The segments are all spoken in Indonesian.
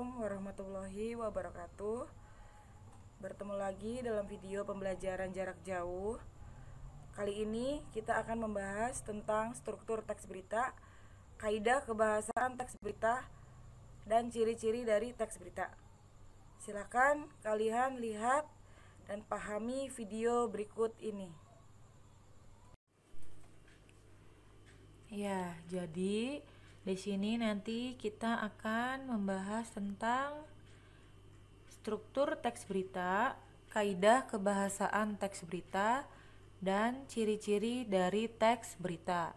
Assalamualaikum warahmatullahi wabarakatuh. Bertemu lagi dalam video pembelajaran jarak jauh. Kali ini kita akan membahas tentang struktur teks berita, kaidah kebahasaan teks berita, dan ciri-ciri dari teks berita. Silakan kalian lihat dan pahami video berikut ini. Ya, jadi di sini nanti kita akan membahas tentang struktur teks berita, kaidah kebahasaan teks berita, dan ciri-ciri dari teks berita.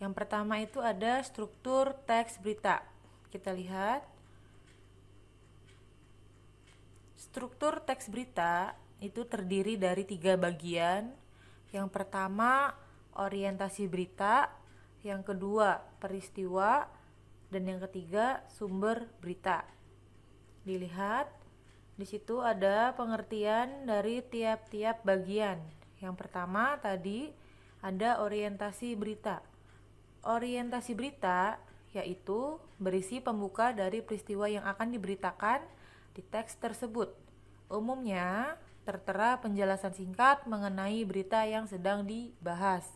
Yang pertama itu ada struktur teks berita. Kita lihat. Struktur teks berita itu terdiri dari 3 bagian. Yang pertama, orientasi berita. Yang kedua, peristiwa, dan yang ketiga, sumber berita. Dilihat, di situ ada pengertian dari tiap-tiap bagian. Yang pertama tadi ada orientasi berita. Orientasi berita yaitu berisi pembuka dari peristiwa yang akan diberitakan di teks tersebut. Umumnya tertera penjelasan singkat mengenai berita yang sedang dibahas.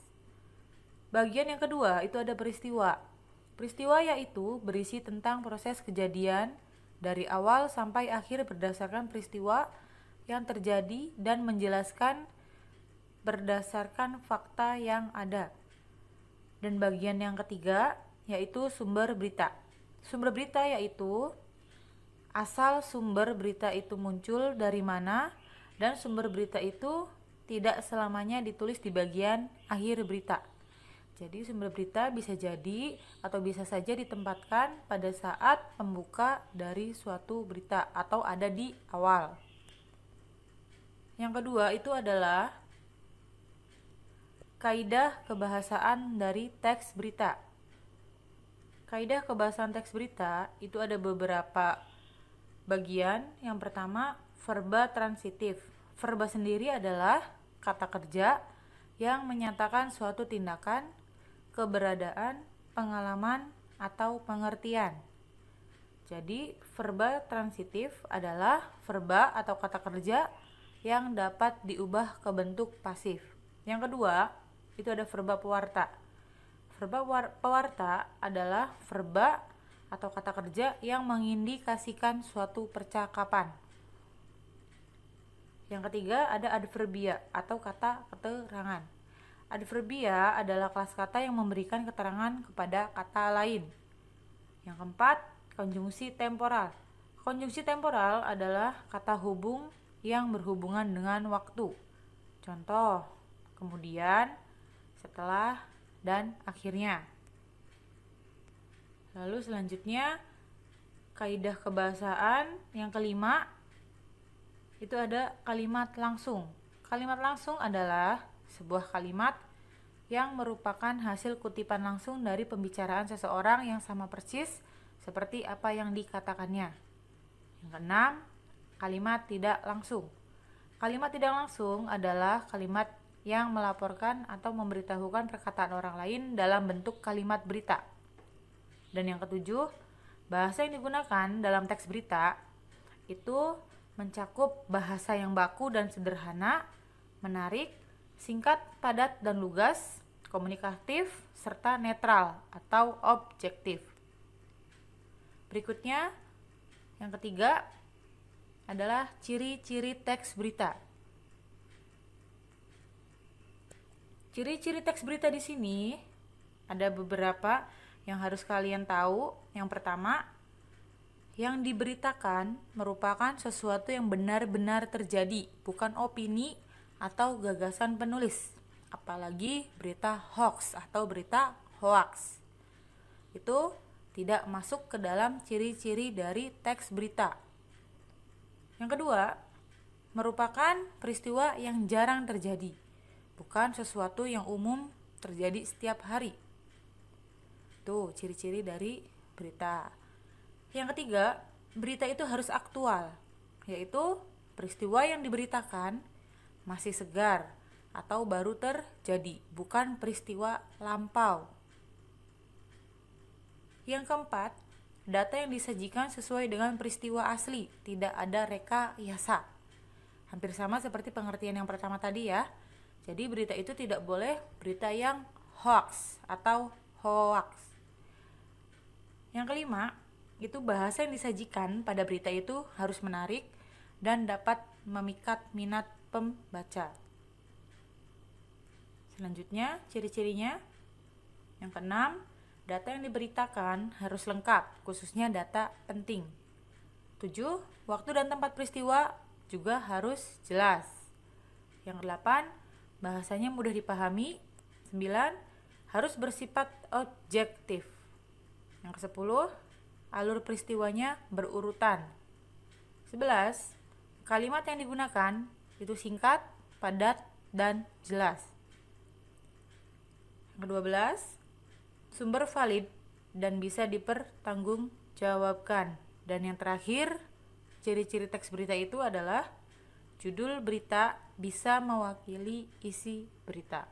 Bagian yang kedua itu ada peristiwa. Peristiwa yaitu berisi tentang proses kejadian dari awal sampai akhir berdasarkan peristiwa yang terjadi dan menjelaskan berdasarkan fakta yang ada. Dan bagian yang ketiga yaitu sumber berita. Sumber berita yaitu asal sumber berita itu muncul dari mana, dan sumber berita itu tidak selamanya ditulis di bagian akhir berita. Jadi sumber berita bisa jadi atau bisa saja ditempatkan pada saat pembuka dari suatu berita atau ada di awal. Yang kedua itu adalah kaidah kebahasaan dari teks berita. Kaidah kebahasaan teks berita itu ada beberapa bagian. Yang pertama, verba transitif. Verba sendiri adalah kata kerja yang menyatakan suatu tindakan, keberadaan, pengalaman, atau pengertian. Jadi, verba transitif adalah verba atau kata kerja yang dapat diubah ke bentuk pasif. Yang kedua, itu ada verba pewarta. Verba pewarta adalah verba atau kata kerja yang mengindikasikan suatu percakapan. Yang ketiga, ada adverbia atau kata keterangan. Adverbia adalah kelas kata yang memberikan keterangan kepada kata lain. Yang keempat, konjungsi temporal. Konjungsi temporal adalah kata hubung yang berhubungan dengan waktu. Contoh, kemudian, setelah, dan akhirnya. Lalu selanjutnya, kaidah kebahasaan yang kelima, itu ada kalimat langsung. Kalimat langsung adalah sebuah kalimat yang merupakan hasil kutipan langsung dari pembicaraan seseorang yang sama persis seperti apa yang dikatakannya. Yang keenam, kalimat tidak langsung. Kalimat tidak langsung adalah kalimat yang melaporkan atau memberitahukan perkataan orang lain dalam bentuk kalimat berita. Dan yang ketujuh, bahasa yang digunakan dalam teks berita itu mencakup bahasa yang baku dan sederhana, menarik, singkat, padat, dan lugas, komunikatif, serta netral atau objektif. Berikutnya, yang ketiga adalah ciri-ciri teks berita. Ciri-ciri teks berita di sini ada beberapa yang harus kalian tahu. Yang pertama, yang diberitakan merupakan sesuatu yang benar-benar terjadi, bukan opini atau gagasan penulis, apalagi berita hoax atau berita hoax. Itu tidak masuk ke dalam ciri-ciri dari teks berita. Yang kedua, merupakan peristiwa yang jarang terjadi, bukan sesuatu yang umum terjadi setiap hari. Itu ciri-ciri dari berita. Yang ketiga, berita itu harus aktual, yaitu peristiwa yang diberitakan masih segar atau baru terjadi, bukan peristiwa lampau. Yang keempat, data yang disajikan sesuai dengan peristiwa asli, tidak ada rekayasa. Hampir sama seperti pengertian yang pertama tadi ya. Jadi berita itu tidak boleh berita yang hoax atau hoax. Yang kelima, itu bahasa yang disajikan pada berita itu harus menarik dan dapat memikat minat pembaca. Selanjutnya, ciri-cirinya. Yang keenam, data yang diberitakan harus lengkap, khususnya data penting. 7. Waktu dan tempat peristiwa juga harus jelas. Yang ke-8, bahasanya mudah dipahami. 9. Harus bersifat objektif. Yang ke-10, alur peristiwanya berurutan. 11. Kalimat yang digunakan itu singkat, padat, dan jelas. Yang ke-12, sumber valid dan bisa dipertanggungjawabkan. Dan yang terakhir, ciri-ciri teks berita itu adalah judul berita bisa mewakili isi berita.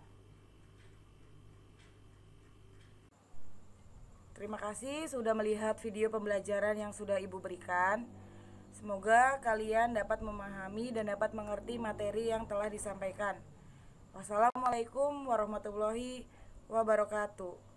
Terima kasih sudah melihat video pembelajaran yang sudah Ibu berikan. Semoga kalian dapat memahami dan dapat mengerti materi yang telah disampaikan. Wassalamualaikum warahmatullahi wabarakatuh.